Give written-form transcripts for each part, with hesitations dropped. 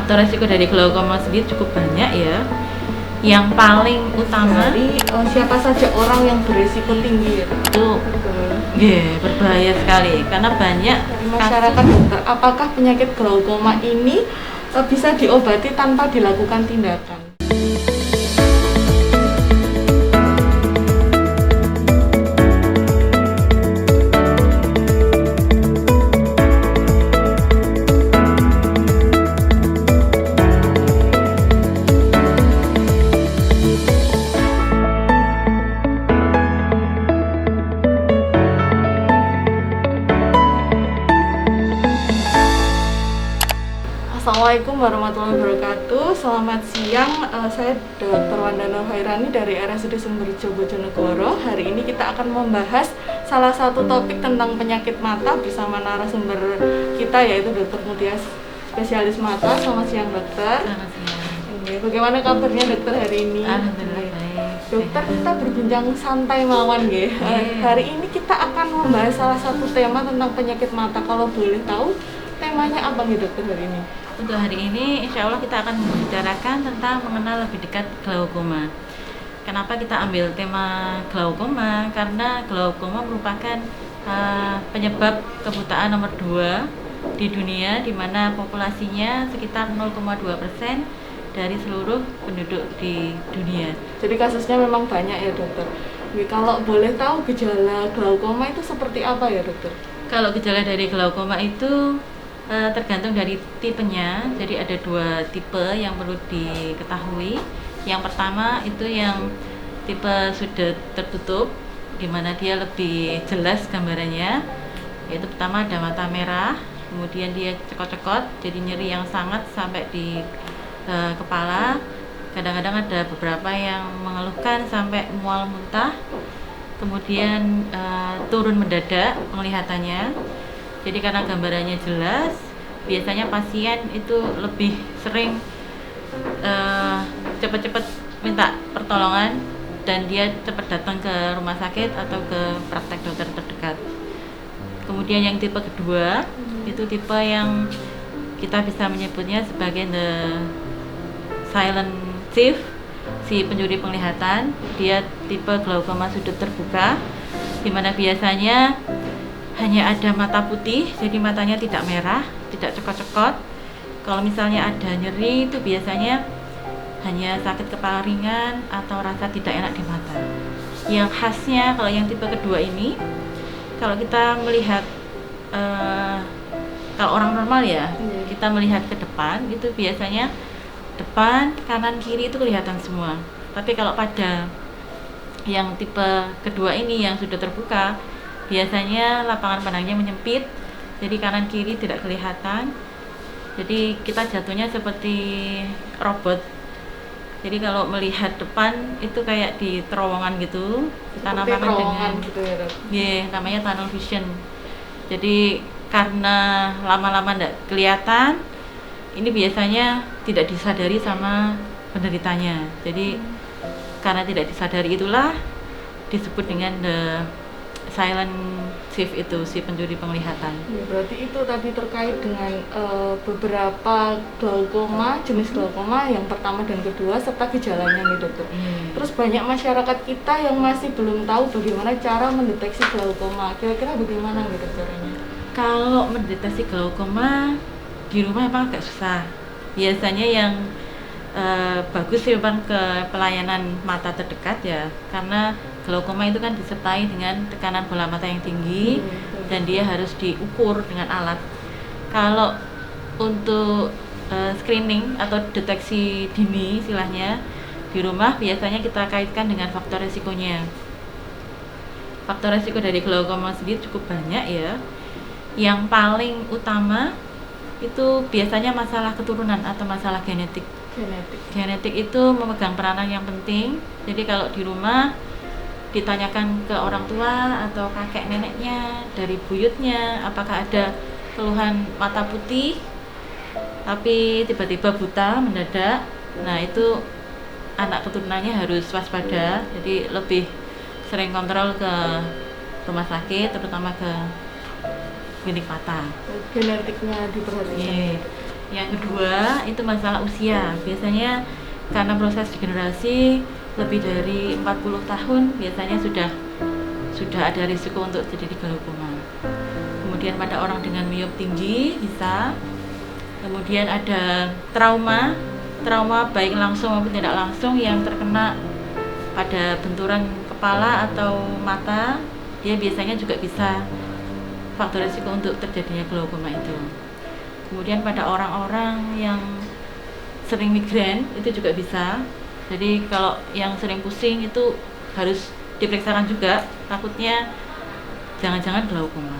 faktor resiko dari glaukoma sendiri cukup banyak ya. Yang paling utama Dari siapa saja orang yang berisiko tinggi ya? itu berbahaya sekali karena banyak Dari masyarakat dokter, apakah penyakit glaukoma ini bisa diobati tanpa dilakukan tindakan? Assalamualaikum warahmatullahi wabarakatuh. Selamat siang, saya Dr. Wanda Nur Hairani dari RSUD Sumberjo Bojonegoro. Hari ini kita akan membahas salah satu topik tentang penyakit mata bersama narasumber kita yaitu Dr. Mutia, spesialis mata. Selamat siang dokter. Selamat siang. Bagaimana kabarnya dokter hari ini? Alhamdulillah baik. Dokter, kita berbincang santai mawon nggih. Hari ini kita akan membahas salah satu tema tentang penyakit mata. Kalau boleh tahu temanya apa nih dokter hari ini? Untuk hari ini insya Allah kita akan membicarakan tentang mengenal lebih dekat glaukoma. Kenapa kita ambil tema glaukoma? Karena glaukoma merupakan penyebab kebutaan nomor 2 di dunia, di mana populasinya sekitar 0,2% dari seluruh penduduk di dunia. Jadi kasusnya memang banyak ya dokter. Kalau boleh tahu gejala glaukoma itu seperti apa ya dokter? Kalau gejala dari glaukoma itu tergantung dari tipenya. Jadi ada 2 tipe yang perlu diketahui. Yang pertama itu yang tipe sudah tertutup, di mana dia lebih jelas gambarannya. Yaitu pertama ada mata merah, kemudian dia cekot-cekot, jadi nyeri yang sangat sampai di kepala. Kadang-kadang ada beberapa yang mengeluhkan sampai mual muntah, kemudian turun mendadak penglihatannya. Jadi karena gambarannya jelas, biasanya pasien itu lebih sering cepat-cepat minta pertolongan dan dia cepat datang ke rumah sakit atau ke praktek dokter terdekat. Kemudian yang tipe kedua, itu tipe yang kita bisa menyebutnya sebagai the silent thief, si pencuri penglihatan. Dia tipe glaukoma sudut terbuka, di mana biasanya hanya ada mata putih, jadi matanya tidak merah, tidak cekot-cekot. Kalau misalnya ada nyeri itu biasanya hanya sakit kepala ringan atau rasa tidak enak di mata. Yang khasnya kalau yang tipe kedua ini, kalau kita melihat kalau orang normal ya, kita melihat ke depan itu biasanya depan, kanan, kiri itu kelihatan semua. Tapi kalau pada yang tipe kedua ini yang sudah terbuka, biasanya lapangan pandangnya menyempit, jadi kanan kiri tidak kelihatan. Jadi kita jatuhnya seperti robot. Jadi kalau melihat depan itu kayak di terowongan gitu, kita namakan dengan gitu ya, dok? namanya tunnel vision. Jadi karena lama-lama tidak kelihatan, ini biasanya tidak disadari sama penderitanya. Jadi karena tidak disadari itulah disebut dengan the silent thief, itu si pencuri penglihatan. Ya, berarti itu tadi terkait dengan beberapa glaukoma, jenis glaukoma yang pertama dan kedua serta gejalanya nih dokter. Terus banyak masyarakat kita yang masih belum tahu bagaimana cara mendeteksi glaukoma. Kira-kira bagaimana gitu caranya? Kalau mendeteksi glaukoma di rumah memang agak susah. Biasanya yang bagus sih memang ke pelayanan mata terdekat ya, karena glaukoma itu kan disertai dengan tekanan bola mata yang tinggi dan dia harus diukur dengan alat. Kalau untuk screening atau deteksi dini istilahnya di rumah, biasanya kita kaitkan dengan faktor resikonya. Faktor resiko dari glaukoma sendiri cukup banyak ya. Yang paling utama itu biasanya masalah keturunan atau masalah genetik. Genetik itu memegang peranan yang penting. Jadi kalau di rumah ditanyakan ke orang tua atau kakek neneknya, dari buyutnya, apakah ada keluhan mata putih tapi tiba-tiba buta mendadak, nah itu anak keturunannya harus waspada. Jadi lebih sering kontrol ke rumah sakit, terutama ke klinik mata. Genetiknya diperhatikan. Yang kedua itu masalah usia. Biasanya karena proses degenerasi lebih dari 40 tahun biasanya sudah ada risiko untuk terjadi glaukoma. Kemudian pada orang dengan miop tinggi bisa. Kemudian ada trauma baik langsung maupun tidak langsung yang terkena pada benturan kepala atau mata, dia biasanya juga bisa faktor risiko untuk terjadinya glaukoma itu. Kemudian pada orang-orang yang sering migrain itu juga bisa. Jadi kalau yang sering pusing itu harus diperiksakan juga, takutnya jangan-jangan glaukoma.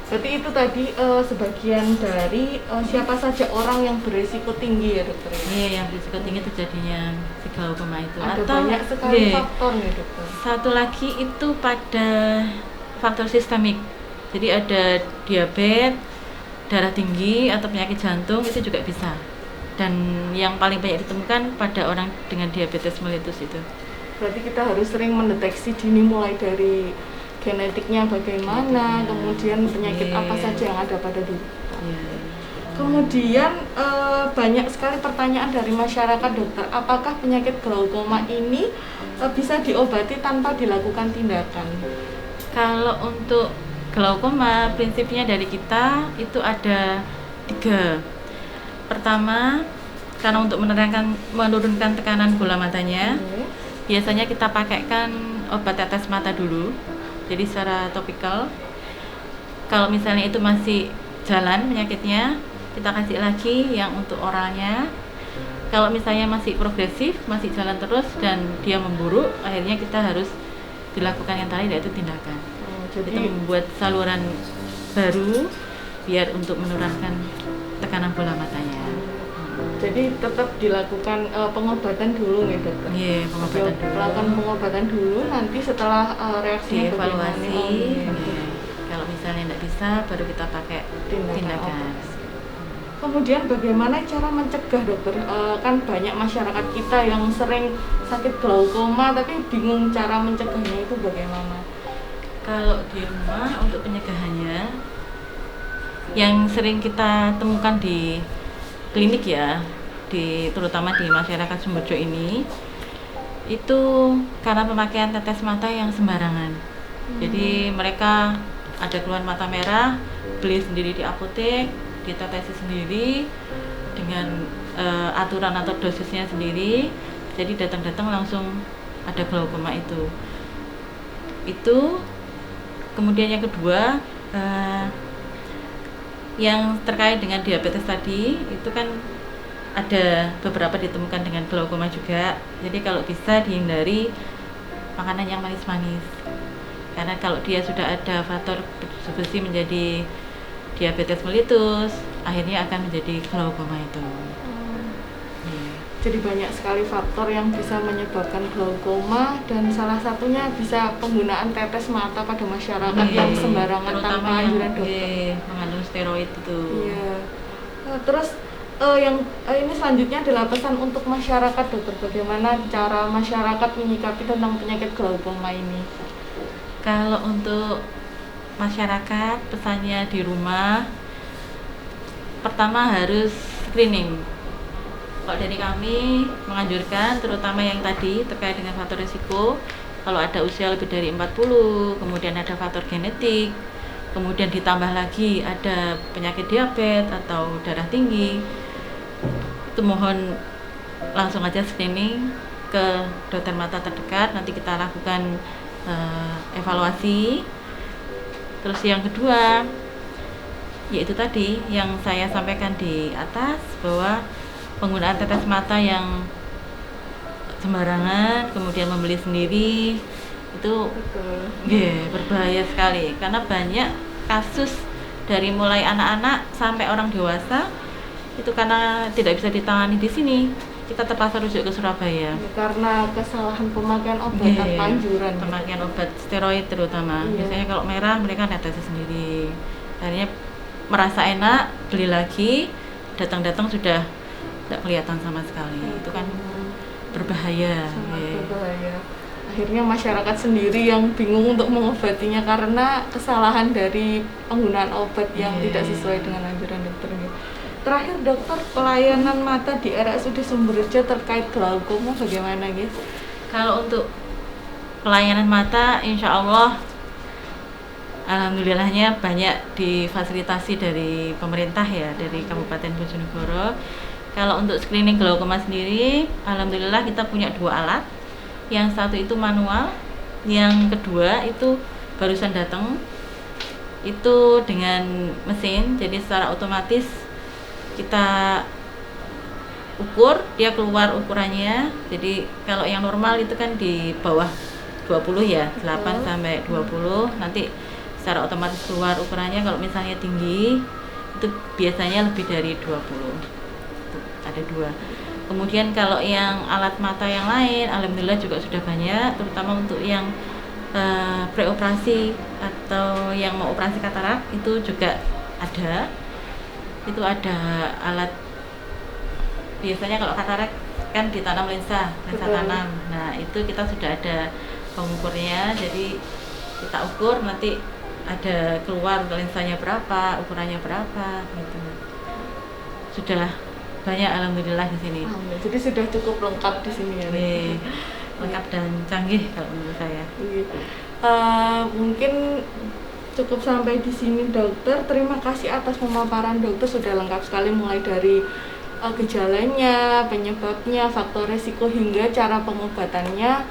Berarti itu tadi sebagian dari siapa saja orang yang berisiko tinggi ya dokter? Iya, yang berisiko tinggi terjadinya si glaukoma itu. Ada atau banyak sekali faktor nih dokter. Satu lagi itu pada faktor sistemik. Jadi ada diabetes, darah tinggi atau penyakit jantung itu juga bisa. Dan yang paling banyak ditemukan pada orang dengan diabetes mellitus itu. Berarti kita harus sering mendeteksi dini mulai dari genetiknya bagaimana, kemudian penyakit apa saja yang ada pada diri kita. Kemudian banyak sekali pertanyaan dari masyarakat dokter, apakah penyakit glaukoma ini bisa diobati tanpa dilakukan tindakan? Kalau untuk glaukoma prinsipnya dari kita itu ada 3. Pertama, karena untuk menurunkan tekanan bola matanya, biasanya kita pakaikan obat tetes mata dulu, jadi secara topikal. Kalau misalnya itu masih jalan penyakitnya, kita kasih lagi yang untuk oralnya. Kalau misalnya masih progresif, masih jalan terus dan dia memburuk, akhirnya kita harus dilakukan yang tadi, yaitu tindakan. Jadi itu membuat saluran baru biar untuk menurunkan tekanan bola matanya. Jadi tetap dilakukan pengobatan dulu nih dokter. Iya, pengobatan dulu. Lakukan pengobatan dulu, nanti setelah reaksinya dievaluasi. Kalau misalnya tidak bisa, baru kita pakai tindakan. Kemudian bagaimana cara mencegah dokter? Kan banyak masyarakat kita yang sering sakit glaukoma tapi bingung cara mencegahnya itu bagaimana? Kalau di rumah untuk pencegahannya, yang sering kita temukan di klinik ya, terutama di masyarakat Sumberjo ini, itu karena pemakaian tetes mata yang sembarangan. Jadi mereka ada keluhan mata merah, beli sendiri di apotek, ditetesi sendiri dengan aturan atau dosisnya sendiri. Jadi datang-datang langsung ada glaukoma itu. Kemudian yang kedua, yang terkait dengan diabetes tadi, itu kan ada beberapa ditemukan dengan glaukoma juga. Jadi kalau bisa dihindari makanan yang manis-manis, karena kalau dia sudah ada faktor besi menjadi diabetes mellitus, akhirnya akan menjadi glaukoma itu. Jadi banyak sekali faktor yang bisa menyebabkan glaukoma, dan salah satunya bisa penggunaan tetes mata pada masyarakat yang sembarangan tanpa anjuran dokter. Mengandung steroid itu. Iya. Terus ini selanjutnya adalah pesan untuk masyarakat dokter, bagaimana cara masyarakat menyikapi tentang penyakit glaukoma ini? Kalau untuk masyarakat, pesannya di rumah, pertama harus screening. Kalau dari kami menganjurkan, terutama yang tadi terkait dengan faktor risiko, kalau ada usia lebih dari 40, kemudian ada faktor genetik, kemudian ditambah lagi ada penyakit diabetes atau darah tinggi, itu mohon langsung aja screening ke dokter mata terdekat, nanti kita lakukan evaluasi. Terus yang kedua, yaitu tadi yang saya sampaikan di atas, bahwa penggunaan tetes mata yang sembarangan, kemudian membeli sendiri, itu berbahaya sekali, karena banyak kasus dari mulai anak-anak sampai orang dewasa itu karena tidak bisa ditangani di sini, kita terpaksa rujuk ke Surabaya karena kesalahan pemakaian obat tanpa anjuran. Pemakaian obat steroid terutama. Biasanya kalau merah mereka netesis sendiri, akhirnya merasa enak, beli lagi, datang-datang sudah tidak kelihatan sama sekali. Itu kan berbahaya. Berbahaya. Akhirnya masyarakat sendiri yang bingung untuk mengobatinya karena kesalahan dari penggunaan obat yang tidak sesuai dengan anjuran dokter. Terakhir dokter, pelayanan mata di RSUD Sumberjo terkait glaukoma bagaimana guys? Kalau untuk pelayanan mata, insya Allah alhamdulillahnya banyak difasilitasi dari pemerintah ya, dari Kabupaten Bojonegoro. Kalau untuk screening glaukoma sendiri, alhamdulillah kita punya 2 alat. Yang satu itu manual, yang kedua itu barusan datang, itu dengan mesin, jadi secara otomatis kita ukur, dia keluar ukurannya. Jadi kalau yang normal itu kan di bawah 20 ya, 8 sampai 20, nanti secara otomatis keluar ukurannya. Kalau misalnya tinggi itu biasanya lebih dari 20. Tuh, ada 2. Kemudian kalau yang alat mata yang lain alhamdulillah juga sudah banyak, terutama untuk yang preoperasi atau yang mau operasi katarak itu juga ada. Itu ada alat, biasanya kalau katarak kan ditanam lensa tanam. Nah, itu kita sudah ada pengukurnya, jadi kita ukur nanti ada keluar lensanya berapa, ukurannya berapa gitu. Sudah banyak alhamdulillah di sini. Jadi sudah cukup lengkap di sini ya. Lengkap dan canggih kalau menurut saya. Mungkin cukup sampai di sini dokter. Terima kasih atas pemaparan dokter, sudah lengkap sekali mulai dari gejalanya, penyebabnya, faktor resiko hingga cara pengobatannya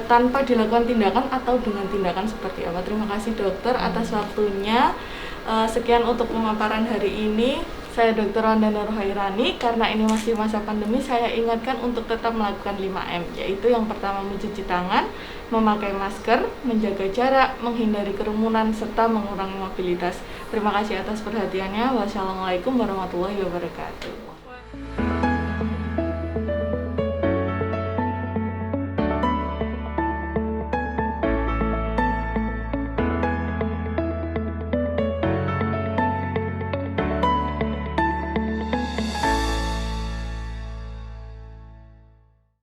tanpa dilakukan tindakan atau dengan tindakan seperti apa. Terima kasih dokter atas waktunya. Sekian untuk pemaparan hari ini. Saya Dr. Wanda Nur Hairani. Karena ini masih masa pandemi, saya ingatkan untuk tetap melakukan 5M, yaitu yang pertama mencuci tangan, memakai masker, menjaga jarak, menghindari kerumunan, serta mengurangi mobilitas. Terima kasih atas perhatiannya. Wassalamualaikum warahmatullahi wabarakatuh.